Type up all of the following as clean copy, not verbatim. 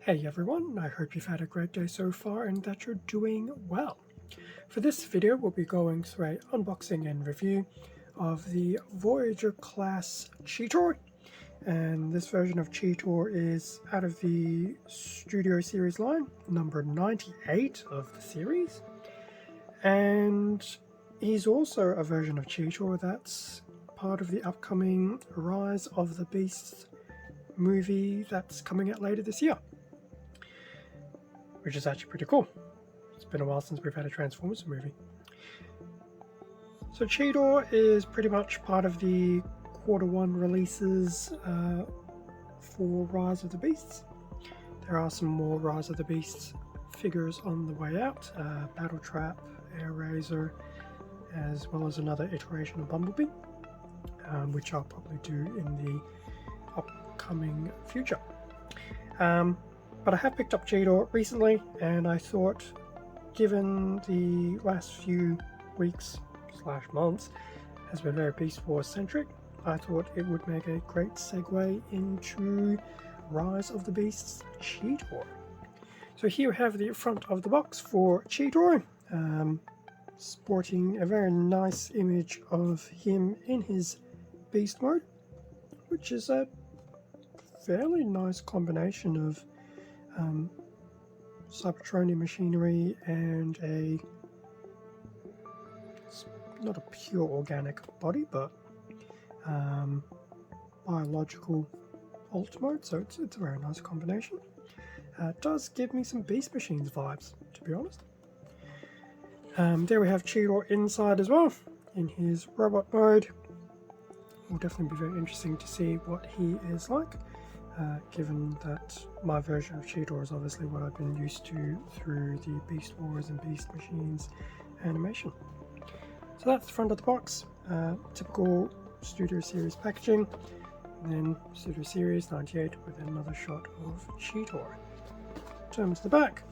Hey everyone, I hope you've had a great day so far and that you're doing well. For this video we'll be going through an unboxing and review of the Voyager class Cheetor, and this version of Cheetor is out of the Studio Series line, number 98 of the series, and he's also a version of Cheetor that's part of the upcoming Rise of the Beasts movie that's coming out later this year, which is actually pretty cool. It's been a while since we've had a Transformers movie. So Cheetor is pretty much part of the Q1 releases for Rise of the Beasts. There are some more Rise of the Beasts figures on the way out, Battle Trap, Air Razor, as well as another iteration of Bumblebee, which I'll probably do in the upcoming future. But I have picked up Cheetor recently, and I thought, given the last few weeks / months has been very Beast Wars centric, I thought it would make a great segue into Rise of the Beasts Cheetor. So here we have the front of the box for Cheetor, sporting a very nice image of him in his Beast mode, which is a fairly nice combination of Cybertronian machinery and a, not a pure organic body, but biological alt mode, so it's a very nice combination. It does give me some Beast Machines vibes, to be honest. There we have Cheetor inside as well, in his robot mode. Will definitely be very interesting to see what he is like. Given that my version of Cheetor is obviously what I've been used to through the Beast Wars and Beast Machines animation. So that's the front of the box, typical Studio Series packaging, and then Studio Series 98 with another shot of Cheetor. In terms of the back,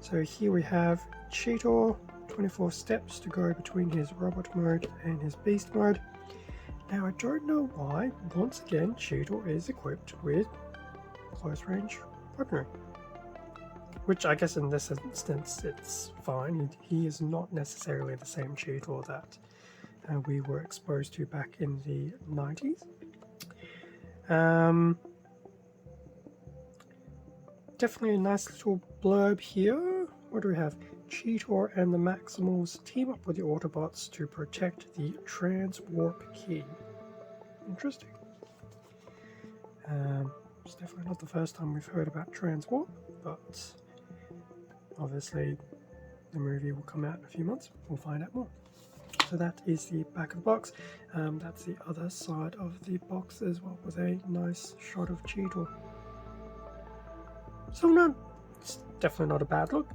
so here we have Cheetor, 24 steps to go between his robot mode and his Beast mode. Now I don't know why, once again, Cheetor is equipped with close range weaponry, which I guess in this instance it's fine. He is not necessarily the same Cheetor that we were exposed to back in the 90s. Definitely a nice little blurb here. What do we have? Cheetor and the Maximals team up with the Autobots to protect the Transwarp Key. Interesting. It's definitely not the first time we've heard about Transwarp, but obviously the movie will come out in a few months. We'll find out more. So that is the back of the box. That's the other side of the box as well, with a nice shot of Cheetor. So no, it's definitely not a bad look.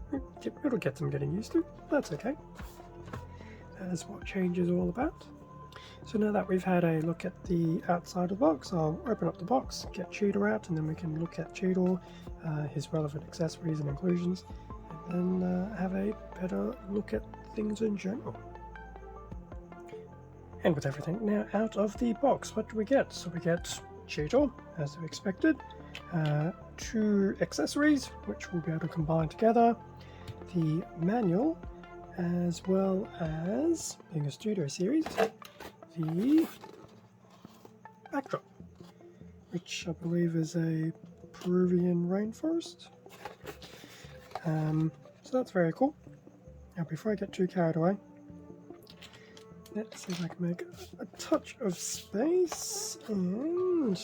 It'll get some getting used to. That's okay. That is what change is all about. So now that we've had a look at the outside of the box, I'll open up the box, get Cheetor out, and then we can look at Cheetor, his relevant accessories and inclusions, and then have a better look at things in general. And with everything now out of the box, what do we get? So we get Cheetor, as we expected, 2 accessories, which we'll be able to combine together, the manual, as well as, being a Studio Series, the backdrop, which I believe is a Peruvian rainforest. So that's very cool. Now before I get too carried away, let's see if I can make a touch of space, and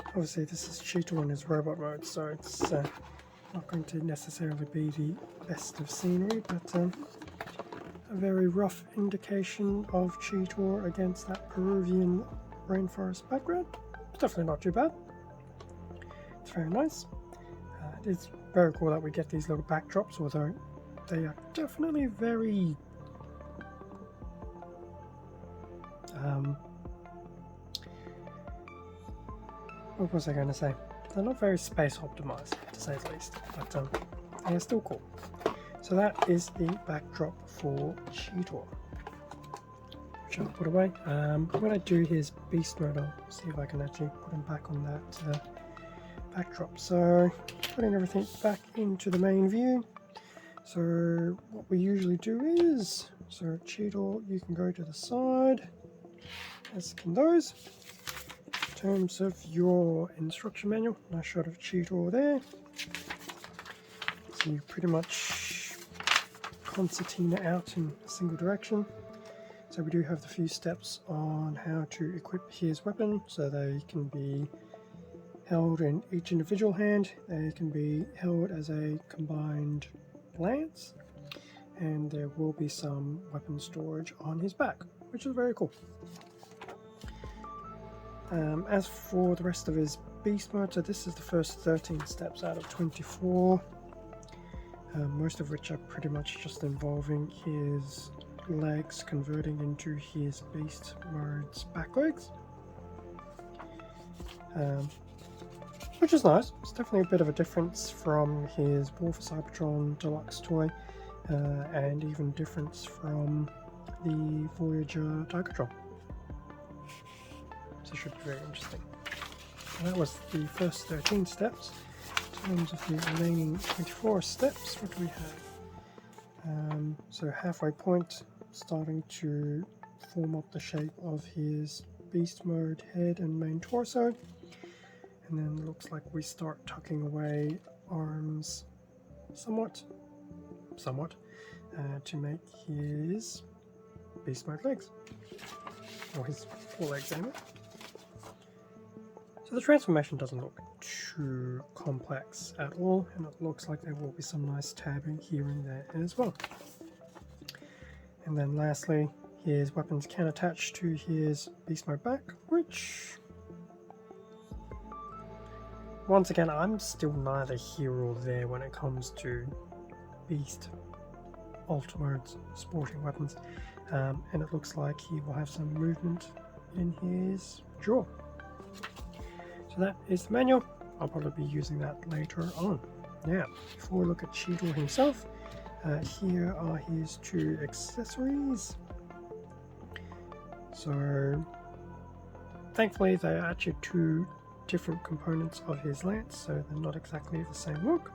obviously this is Cheetor in his robot mode, so it's not going to necessarily be the best of scenery, but a very rough indication of Cheetor against that Peruvian rainforest background. It's definitely not too bad. It's very nice. It's very cool that we get these little backdrops, although they are definitely very what was I going to say? They're not very space optimized, to say the least, but they're still cool. So that is the backdrop for Cheetor. which I'll put away. When I do his beast mode, I'll see if I can actually put him back on that backdrop. So putting everything back into the main view. So what we usually do is, so Cheetor, you can go to the side, as can those. In terms of your instruction manual, nice shot of Cheetor there. So you pretty much concertina out in a single direction. So we do have the few steps on how to equip his weapon, so they can be held in each individual hand, they can be held as a combined lance, and there will be some weapon storage on his back, which is very cool. As for the rest of his beast mode, so this is the first 13 steps out of 24, most of which are pretty much just involving his legs converting into his beast mode's back legs, which is nice. It's definitely a bit of a difference from his War for Cybertron Deluxe toy, and even difference from the Voyager Tigertron. So it should be very interesting. So that was the first 13 steps. In terms of the remaining 24 steps, what do we have? So halfway point, starting to form up the shape of his beast mode head and main torso. And then it looks like we start tucking away arms somewhat, to make his beast mode legs, or his forelegs anyway. So the transformation doesn't look too complex at all, and it looks like there will be some nice tabbing here and there as well. And then lastly, his weapons can attach to his beast mode back, which, once again, I'm still neither here or there when it comes to beast Ultimode's sporting weapons, and it looks like he will have some movement in his jaw. So that is the manual. I'll probably be using that later on. Now, before we look at Cheetor himself, here are his two accessories. So thankfully they are actually two different components of his lance, so they're not exactly the same look.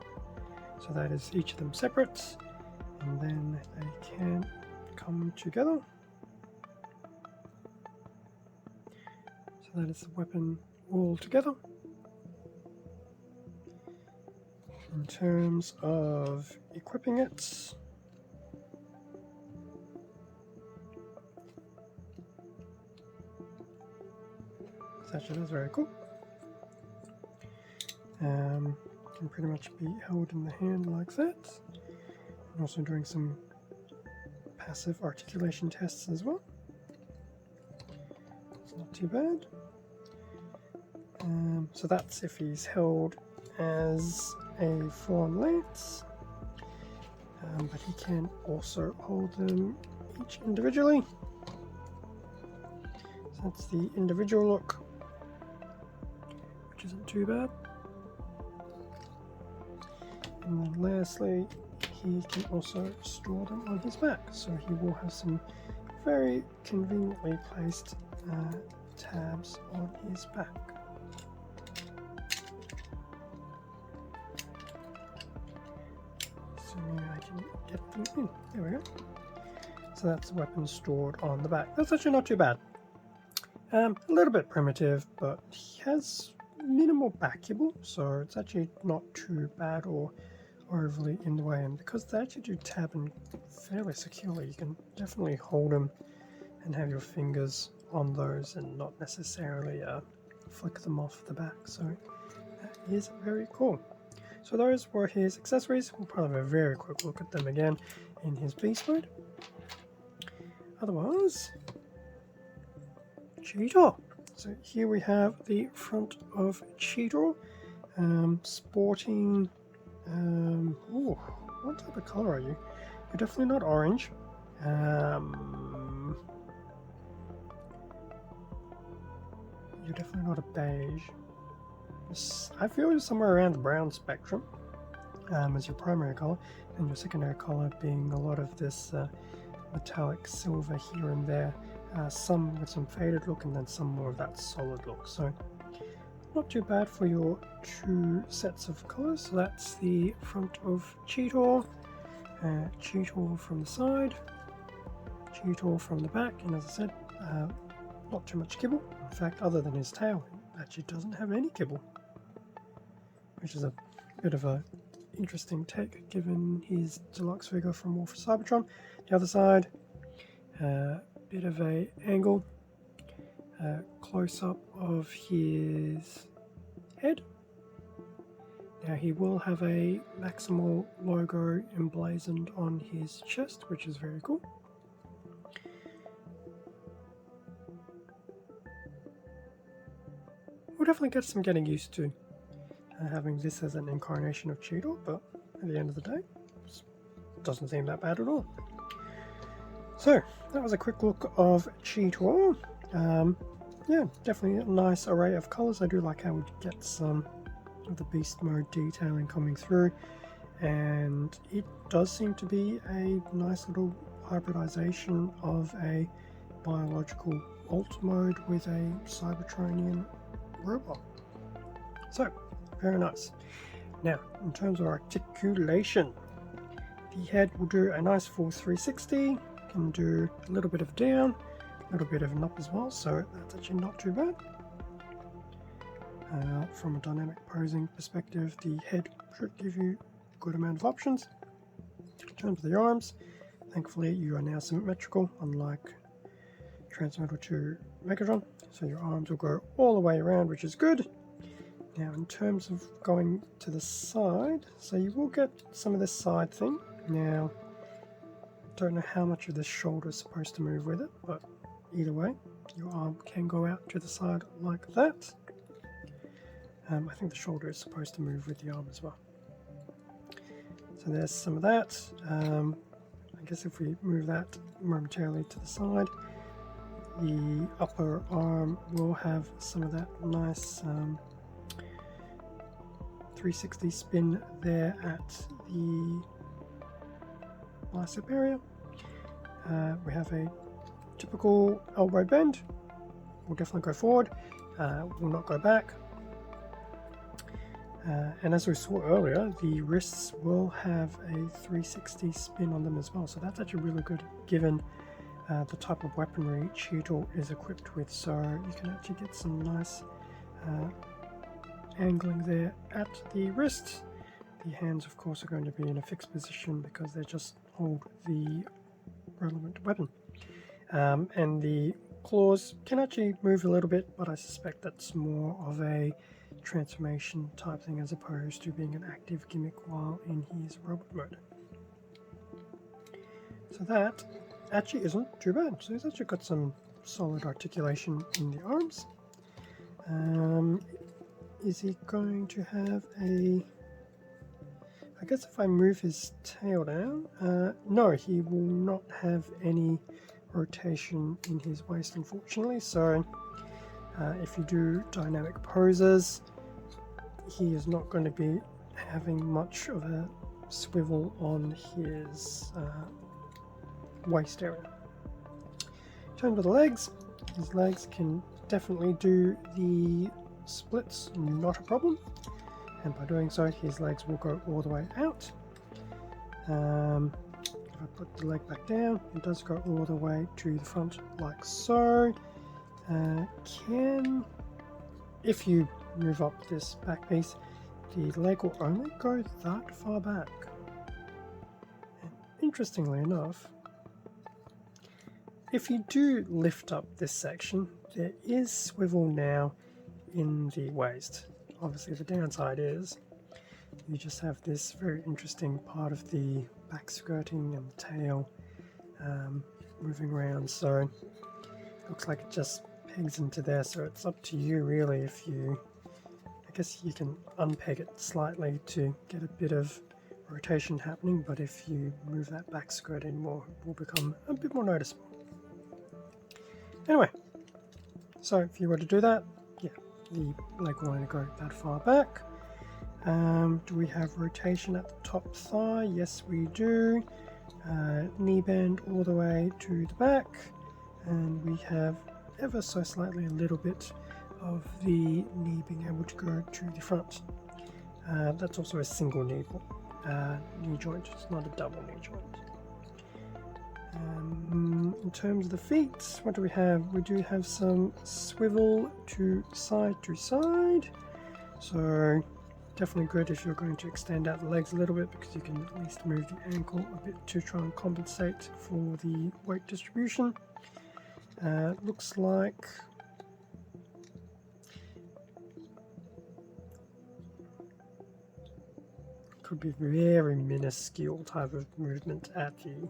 So that is each of them separate, and then they can come together. So that is the weapon all together. In terms of equipping it, actually that's very cool. Can pretty much be held in the hand like that. I'm also doing some passive articulation tests as well. It's not too bad. So that's if he's held as a full-on lance, but he can also hold them each individually. So that's the individual look, which isn't too bad. And then lastly, he can also store them on his back, so he will have some very conveniently placed tabs on his back. Assuming I can get them in. There we go. So that's the weapon stored on the back. That's actually not too bad. A little bit primitive, but he has minimal back cable, so it's actually not too bad or overly in the way. And because they actually do tab in fairly securely, you can definitely hold them and have your fingers on those and not necessarily flick them off the back. So that is very cool. So those were his accessories. We'll probably have a very quick look at them again in his beast mode. Otherwise, Cheetor. So here we have the front of Cheetor, sporting, ooh, what type of color are you? You're definitely not orange. You're definitely not a beige. I feel you're somewhere around the brown spectrum as your primary color, and your secondary color being a lot of this metallic silver here and there some with some faded look and then some more of that solid look. So not too bad for your two sets of colours. So that's the front of Cheetor, Cheetor from the side, Cheetor from the back, and as I said, not too much kibble. In fact, other than his tail, it actually doesn't have any kibble, which is a bit of a interesting take given his deluxe figure from War for Cybertron. The other side, bit of a angle, close up of his head. Now he will have a Maximal logo emblazoned on his chest, which is very cool. We'll definitely get some getting used to having this as an incarnation of Cheetor, but at the end of the day, it doesn't seem that bad at all. So that was a quick look of Cheetor. Yeah, definitely a nice array of colours. I do like how we get some of the beast mode detailing coming through, and it does seem to be a nice little hybridization of a biological alt mode with a Cybertronian robot. So very nice. Now in terms of articulation, the head will do a nice full 360, can do a little bit of down, a little bit of an up as well, so that's actually not too bad. From a dynamic posing perspective, the head should give you a good amount of options. In terms of the arms, thankfully you are now symmetrical, unlike Transmetal to Megatron, so your arms will go all the way around, which is good. Now in terms of going to the side, so you will get some of this side thing. Now, don't know how much of this shoulder is supposed to move with it, but either way, your arm can go out to the side like that. I think the shoulder is supposed to move with the arm as well. So there's some of that. I guess if we move that momentarily to the side, the upper arm will have some of that nice 360 spin there at the bicep area. We have a typical elbow bend. We'll definitely go forward, will not go back. And as we saw earlier, the wrists will have a 360 spin on them as well, so that's actually really good given the type of weaponry Cheetor is equipped with. So you can actually get some nice angling there at the wrist. The hands of course are going to be in a fixed position because they just hold the relevant weapon. And the claws can actually move a little bit, but I suspect that's more of a transformation type thing as opposed to being an active gimmick while in his robot mode. So that actually isn't too bad. So he's actually got some solid articulation in the arms. Is he going to have a... I guess if I move his tail down, no, he will not have any rotation in his waist, unfortunately. So if you do dynamic poses, he is not going to be having much of a swivel on his waist area. In terms of the legs, his legs can definitely do the splits, not a problem. And by doing so, his legs will go all the way out. If I put the leg back down, it does go all the way to the front like so. If you move up this back piece, the leg will only go that far back. And interestingly enough, if you do lift up this section, there is swivel now in the waist. Obviously the downside is you just have this very interesting part of the back skirting and the tail moving around, so it looks like it just pegs into there. So it's up to you really. If you, I guess you can unpeg it slightly to get a bit of rotation happening, but if you move that back skirt in more, it will become a bit more noticeable. Anyway, so if you were to do that, yeah, the leg will only go that far back. Do we have rotation at the top thigh? Yes, we do. Knee bend all the way to the back. And we have ever so slightly a little bit of the knee being able to go to the front. That's also a single knee joint, it's not a double knee joint. In terms of the feet, what do we have? We do have some swivel to side, so definitely good if you're going to extend out the legs a little bit, because you can at least move the ankle a bit to try and compensate for the weight distribution. Looks like could be very minuscule type of movement at the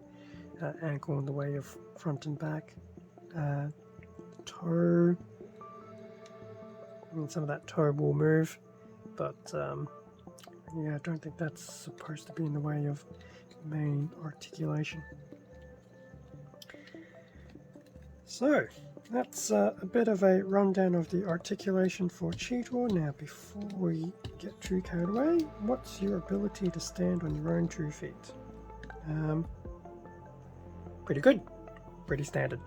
ankle in the way of front and back. Toe, I mean, some of that toe will move, but yeah, I don't think that's supposed to be in the way of main articulation. So that's a bit of a rundown of the articulation for Cheetor. Now, before we get too carried away, what's your ability to stand on your own 2 feet? Pretty good, pretty standard.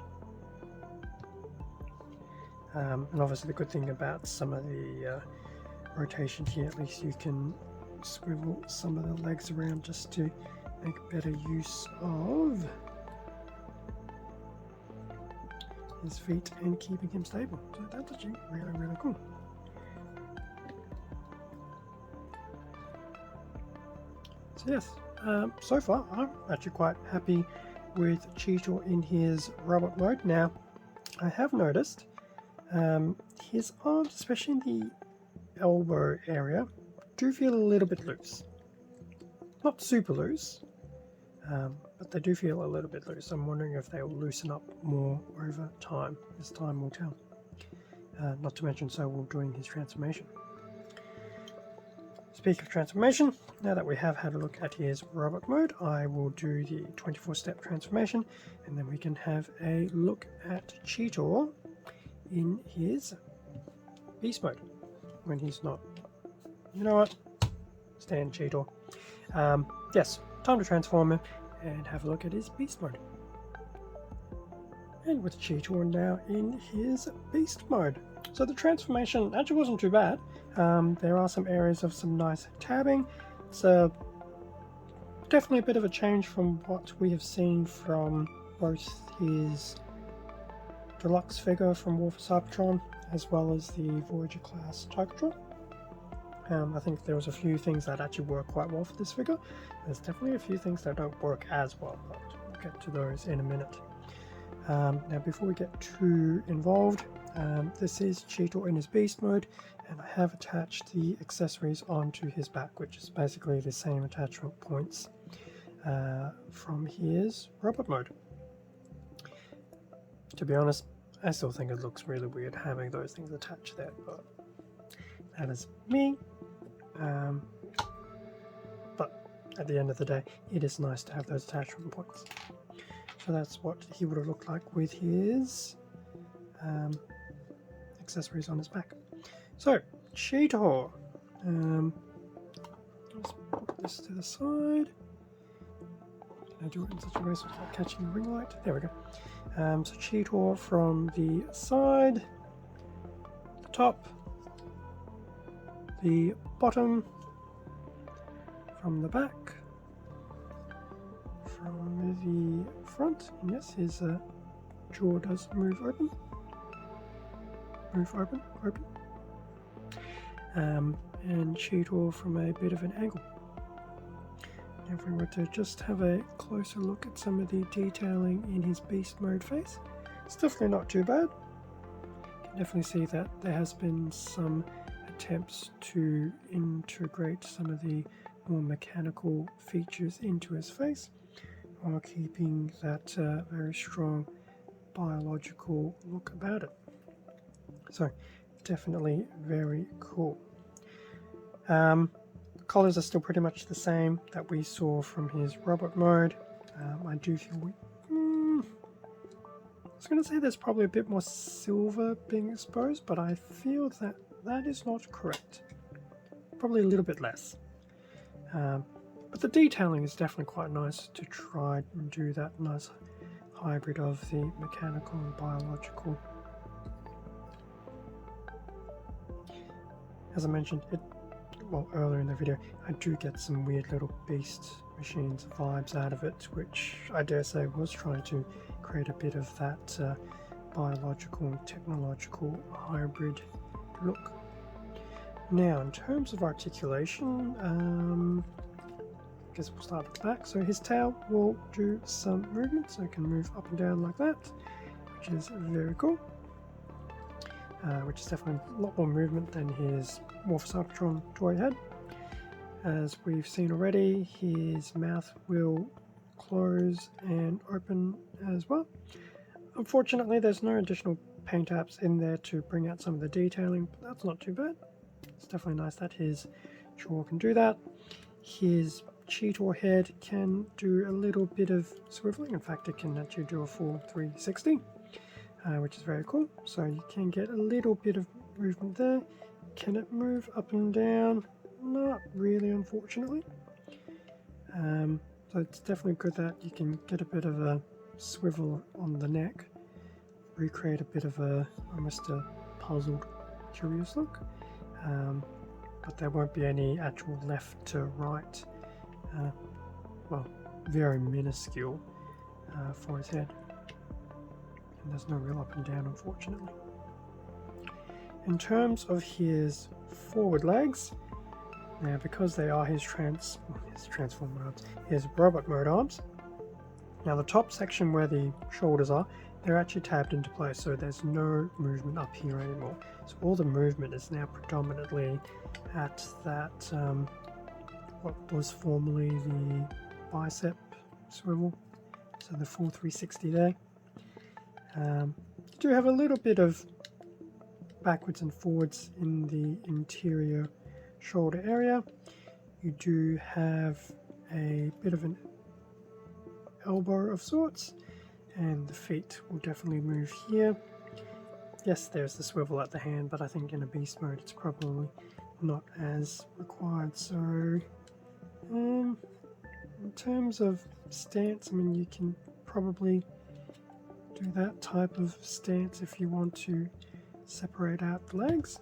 And obviously the good thing about some of the rotations here, at least you can swivel some of the legs around just to make better use of his feet and keeping him stable. So that's actually really, really cool. So yes, so far I'm actually quite happy with Cheetor in his robot mode. Now, I have noticed his arms, especially in the elbow area, do feel a little bit loose. Not super loose, but they do feel a little bit loose. I'm wondering if they will loosen up more over time, as time will tell. Not to mention, so will doing his transformation. Speaking of transformation, now that we have had a look at his robot mode, I will do the 24-step transformation, and then we can have a look at Cheetor in his beast mode, when he's not. You know what? Stand Cheetor. Yes, time to transform him and have a look at his beast mode. And with Cheetor now in his beast mode. So the transformation actually wasn't too bad. There are some areas of some nice tabbing. It's definitely a bit of a change from what we have seen from both his deluxe figure from War for Cybertron as well as the Voyager class Tigertron. I think there was a few things that actually work quite well for this figure. There's definitely a few things that don't work as well, but we'll get to those in a minute. Now, before we get too involved, this is Cheetor in his beast mode, and I have attached the accessories onto his back, which is basically the same attachment points from his robot mode. To be honest, I still think it looks really weird having those things attached there, but that is me. But at the end of the day, it is nice to have those attachment points. So that's what he would have looked like with his accessories on his back. So, Cheetor. Let's put this to the side. Can I do it in such a way so it's not catching the ring light? There we go. So Cheetor from the side, the top, the bottom, from the back, from the front, and yes, his jaw does move open. And Cheetor from a bit of an angle. Now if we were to just have a closer look at some of the detailing in his beast mode face, it's definitely not too bad. You can definitely see that there has been some attempts to integrate some of the more mechanical features into his face while keeping that very strong biological look about it. So definitely very cool. Colors are still pretty much the same that we saw from his robot mode. I do feel I was going to say there's probably a bit more silver being exposed, but I feel that that is not correct. Probably a little bit less. But the detailing is definitely quite nice to try and do that nice hybrid of the mechanical and biological. As I mentioned earlier in the video, I do get some weird little beast machines vibes out of it, which I dare say was trying to create a bit of that biological and technological hybrid look. Now, in terms of articulation, I guess we'll start at the back. So his tail will do some movement, so it can move up and down like that, which is very cool. Which is definitely a lot more movement than his Morph Cybertron toy head. As we've seen already, his mouth will close and open as well. Unfortunately, there's no additional paint apps in there to bring out some of the detailing, but that's not too bad. It's definitely nice that his jaw can do that. His Cheetor head can do a little bit of swiveling. In fact, it can actually do a full 360, which is very cool. So you can get a little bit of movement there. Can it move up and down? Not really, unfortunately. So it's definitely good that you can get a bit of a swivel on the neck, recreate a bit of almost a puzzled, curious look. But there won't be any actual left to right, very minuscule for his head. And there's no real up and down, unfortunately. In terms of his forward legs, now because they are his transform arms, his robot mode arms, now the top section where the shoulders are, they're actually tabbed into place, so there's no movement up here anymore. So all the movement is now predominantly at that, what was formerly the bicep swivel, so the full 360 there. You do have a little bit of backwards and forwards in the interior shoulder area. You do have a bit of an elbow of sorts, and the feet will definitely move here. Yes, there's the swivel at the hand, but I think in a beast mode it's probably not as required. So in terms of stance, I mean, you can probably do that type of stance if you want to separate out the legs.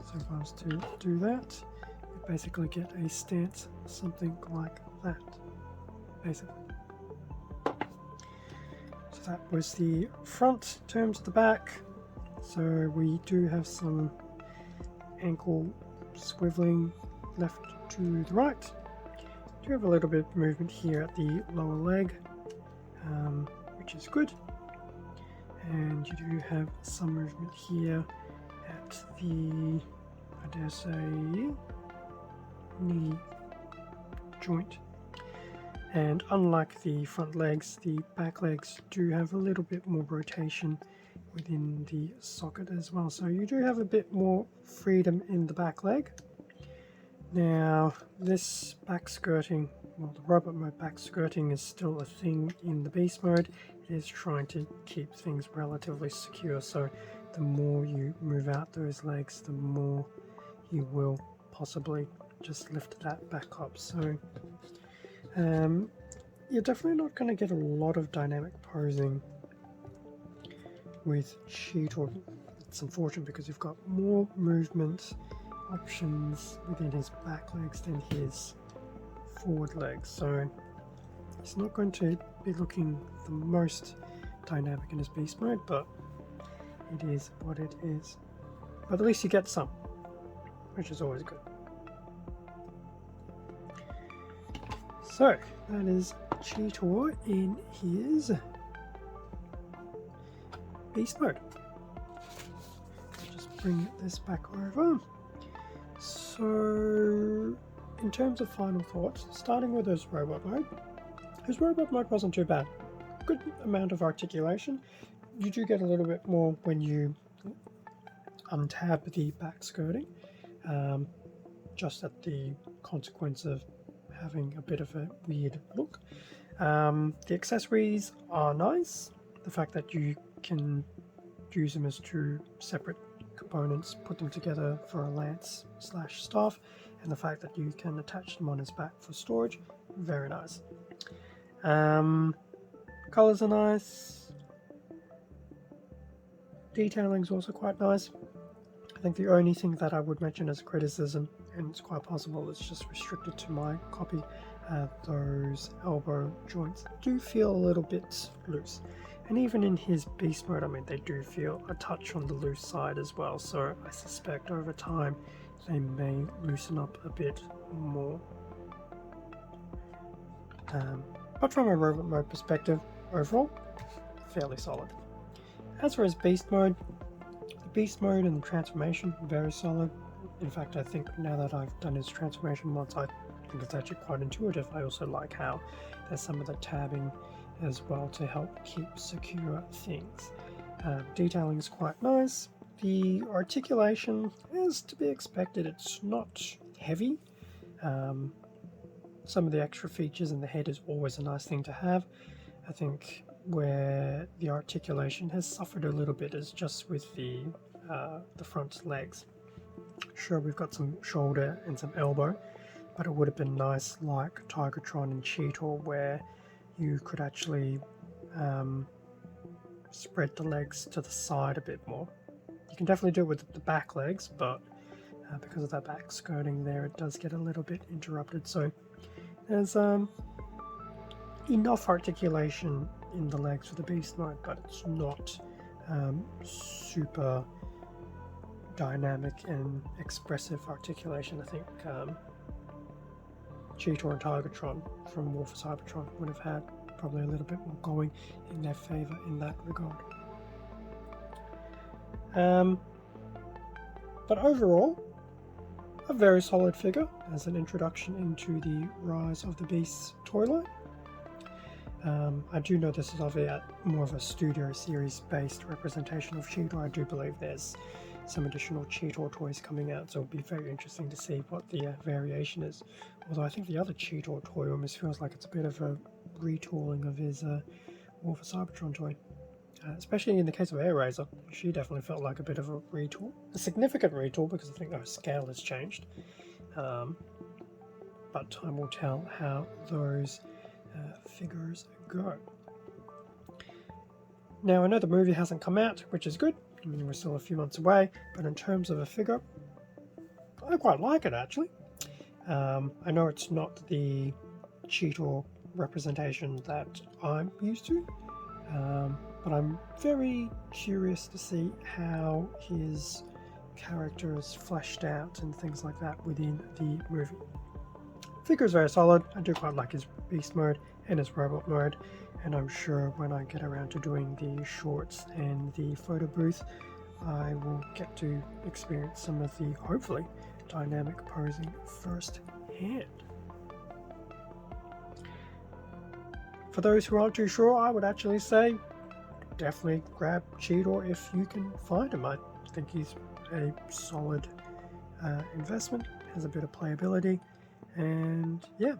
So if I was to do that, you basically get a stance something like that, basically. So that was the front. In terms of the back, so we do have some ankle swiveling left to the right. Do have a little bit of movement here at the lower leg, which is good. And you do have some movement here at the, I dare say, knee joint. And unlike the front legs, the back legs do have a little bit more rotation within the socket as well. So you do have a bit more freedom in the back leg. Now, this back skirting, well, the robot mode back skirting is still a thing in the beast mode. It is trying to keep things relatively secure, so the more you move out those legs, the more you will possibly just lift that back up. So you're definitely not going to get a lot of dynamic posing with Cheetor. It's unfortunate because you've got more movement options within his back legs than his forward legs, so he's not going to be looking the most dynamic in his beast mode, but it is what it is. But at least you get some, which is always good. So that is Cheetor in his beast mode. I'll just bring this back over. So in terms of final thoughts, starting with his robot mode wasn't too bad. Good amount of articulation. You do get a little bit more when you untab the back skirting, just at the consequence of having a bit of a weird look. The accessories are nice. The fact that you can use them as two separate components, put them together for a lance / staff, and the fact that you can attach them on his back for storage, very nice. Colors are nice. Detailing's also quite nice. I think the only thing that I would mention as criticism, and it's quite possible it's just restricted to my copy, those elbow joints do feel a little bit loose. And even in his beast mode, I mean, they do feel a touch on the loose side as well, so I suspect over time they may loosen up a bit more. But from a robot mode perspective, overall, fairly solid. As for his beast mode, the beast mode and the transformation, very solid. In fact, I think now that I've done his transformation once, I think it's actually quite intuitive. I also like how there's some of the tabbing as well to help keep secure things. Detailing is quite nice. The articulation is to be expected. It's not heavy. Some of the extra features in the head is always a nice thing to have. I think where the articulation has suffered a little bit is just with the front legs. Sure, we've got some shoulder and some elbow, but it would have been nice like Tigertron and Cheetor where you could actually spread the legs to the side a bit more. You can definitely do it with the back legs, but because of that back skirting there, it does get a little bit interrupted. So there's enough articulation in the legs for the beast mode, but it's not super dynamic and expressive articulation. I think Cheetor and Tigertron from War for Cybertron would have had probably a little bit more going in their favor in that regard. But overall, a very solid figure as an introduction into the Rise of the Beasts toy line. I do know this is obviously more of a studio series based representation of Cheetor. I do believe there's some additional Cheetor toys coming out, so it'll be very interesting to see what the variation is. Although I think the other Cheetor toy almost feels like it's a bit of a retooling of his War for Cybertron toy. Especially in the case of Air Razor, she definitely felt like a bit of a retool. A significant retool because I think her scale has changed. But time will tell how those figures go. Now I know the movie hasn't come out, which is good. I mean, we're still a few months away, but in terms of a figure, I quite like it actually. I know it's not the Cheetor representation that I'm used to, but I'm very curious to see how his character is fleshed out and things like that within the movie. Figure is very solid. I do quite like his beast mode and his robot mode, and I'm sure when I get around to doing the shorts and the photo booth, I will get to experience some of the, hopefully, dynamic posing firsthand. For those who aren't too sure, I would actually say definitely grab Cheetor if you can find him. I think he's a solid investment, has a bit of playability, and yeah,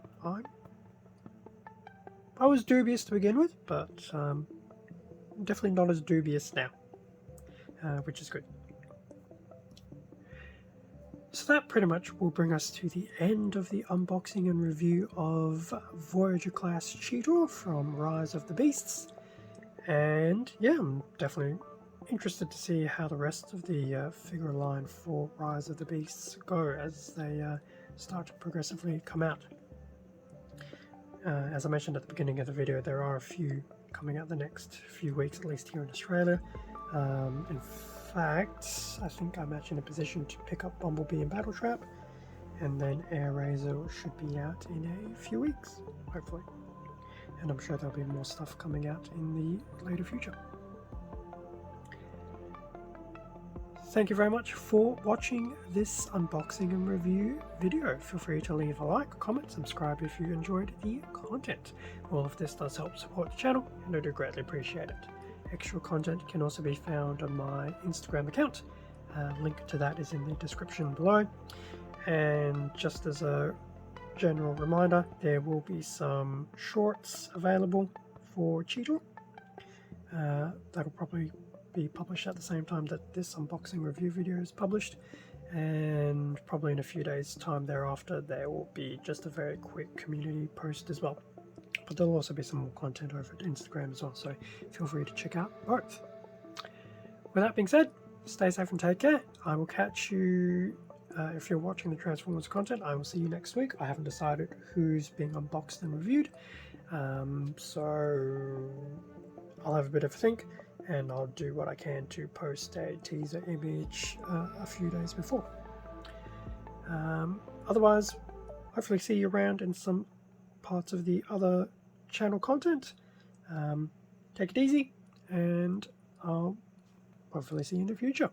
I was dubious to begin with, but definitely not as dubious now, which is good. So that pretty much will bring us to the end of the unboxing and review of Voyager class Cheetor from Rise of the Beasts. And yeah, I'm definitely interested to see how the rest of the figure line for Rise of the Beasts go as they start to progressively come out. As I mentioned at the beginning of the video, there are a few coming out the next few weeks, at least here in Australia. In fact, I think I'm actually in a position to pick up Bumblebee and Battletrap, and then Air Razor should be out in a few weeks, hopefully. And I'm sure there'll be more stuff coming out in the later future. Thank you very much for watching this unboxing and review video. Feel free to leave a like, comment, subscribe if you enjoyed the content. All of this does help support the channel, and I do greatly appreciate it. Extra content can also be found on my Instagram account. Link to that is in the description below. And just as a general reminder, there will be some shorts available for Cheetor. That'll probably be published at the same time that this unboxing review video is published, and probably in a few days time thereafter there will be just a very quick community post as well. but there'll also be some more content over at Instagram as well, so feel free to check out both. With that being said, stay safe and take care. I will catch you, if you're watching the Transformers content, I will see you next week. I haven't decided who's being unboxed and reviewed, so I'll have a bit of a think, and I'll do what I can to post a teaser image a few days before. Otherwise, hopefully see you around in some parts of the other channel content. Take it easy, and I'll hopefully see you in the future.